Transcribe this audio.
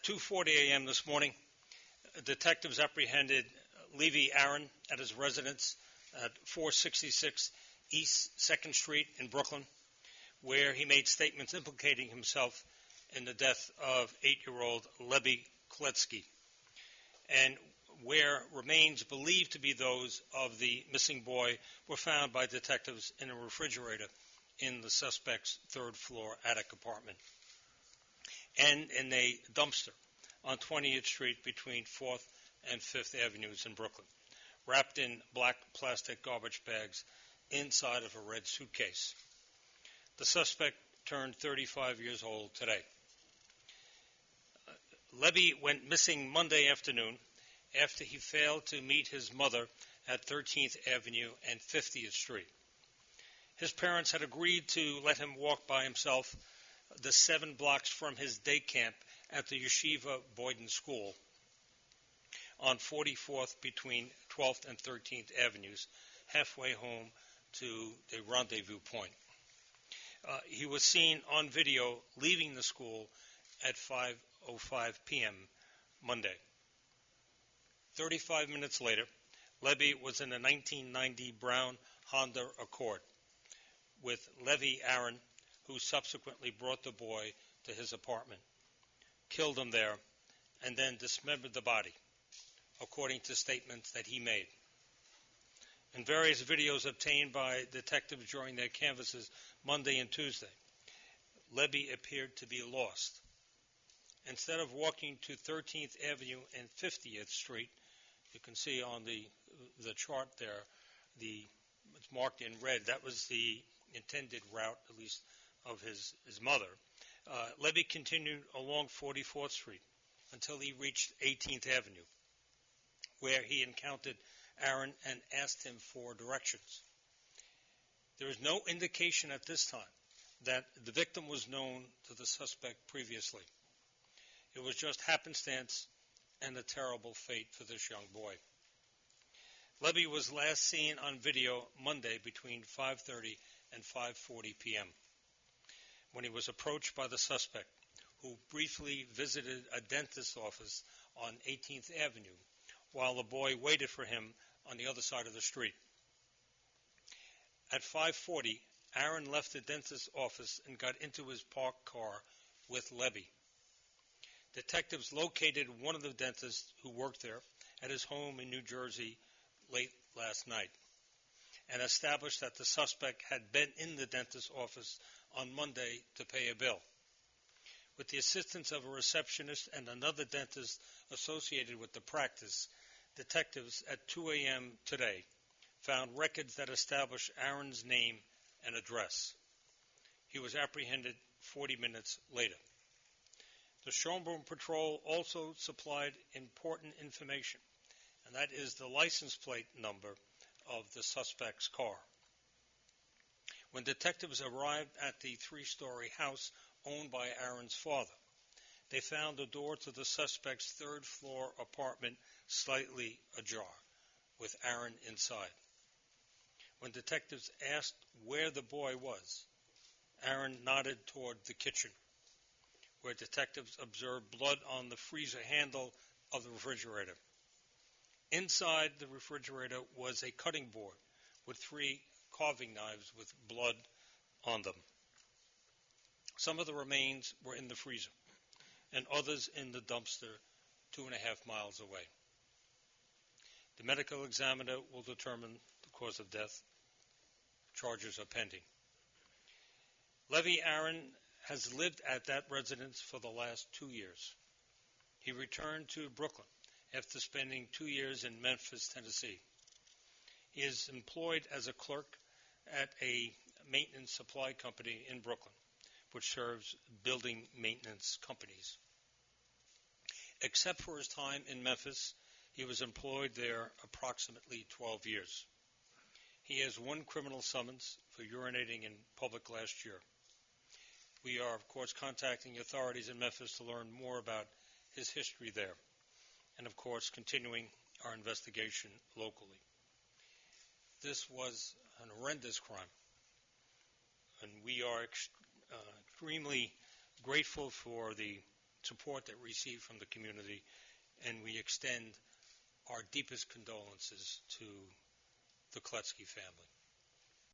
2:40 a.m. this morning, detectives apprehended Leibby Aaron at his residence at 466 East 2nd Street in Brooklyn, where he made statements implicating himself in the death of 8-year-old Leibby Kletzky, and where remains believed to be those of the missing boy were found by detectives in a refrigerator in the suspect's third-floor attic apartment, and in a dumpster on 20th Street between 4th and 5th Avenues in Brooklyn, wrapped in black plastic garbage bags inside of a red suitcase. The suspect turned 35 years old today. Leibby went missing Monday afternoon after he failed to meet his mother at 13th Avenue and 50th Street. His parents had agreed to let him walk by himself the 7 blocks from his day camp at the Yeshiva Boyden School on 44th between 12th and 13th Avenues, halfway home to the rendezvous point. He was seen on video leaving the school at 5:05 p.m. Monday. 35 minutes later, Leibby was in a 1990 brown Honda Accord with Leibby Aaron, who subsequently brought the boy to his apartment, killed him there, and then dismembered the body, according to statements that he made. In various videos obtained by detectives during their canvasses Monday and Tuesday, Leibby appeared to be lost. Instead of walking to 13th Avenue and 50th Street, you can see on the chart there, it's marked in red. That was the intended route, at least, of his mother. Leibby continued along 44th Street until he reached 18th Avenue, where he encountered Aaron and asked him for directions. There is no indication at this time that the victim was known to the suspect previously. It was just happenstance and a terrible fate for this young boy. Leibby was last seen on video Monday between 5:30 and 5:40 p.m. when he was approached by the suspect, who briefly visited a dentist's office on 18th Avenue while the boy waited for him on the other side of the street. At 5:40, Aaron left the dentist's office and got into his parked car with Leibby. Detectives located one of the dentists who worked there at his home in New Jersey late last night and established that the suspect had been in the dentist's office on Monday to pay a bill. With the assistance of a receptionist and another dentist associated with the practice, detectives at 2 a.m. today found records that establish Aaron's name and address. He was apprehended 40 minutes later. The Schönbrunn Patrol also supplied important information, and that is the license plate number of the suspect's car. When detectives arrived at the 3-story house owned by Aaron's father, they found the door to the suspect's third-floor apartment slightly ajar, with Aaron inside. When detectives asked where the boy was, Aaron nodded toward the kitchen, where detectives observed blood on the freezer handle of the refrigerator. Inside the refrigerator was a cutting board with 3 carving knives with blood on them. Some of the remains were in the freezer, and others in the dumpster 2.5 miles away. The medical examiner will determine the cause of death. Charges are pending. Leibby Aaron has lived at that residence for the last 2 years. He returned to Brooklyn after spending 2 years in Memphis, Tennessee. He is employed as a clerk at a maintenance supply company in Brooklyn, which serves building maintenance companies. Except for his time in Memphis, he was employed there approximately 12 years. He has 1 criminal summons for urinating in public last year. We are, of course, contacting authorities in Memphis to learn more about his history there, and, of course, continuing our investigation locally. This was an horrendous crime, and we are extremely grateful for the support that we received from the community, and we extend our deepest condolences to the Kletzky family.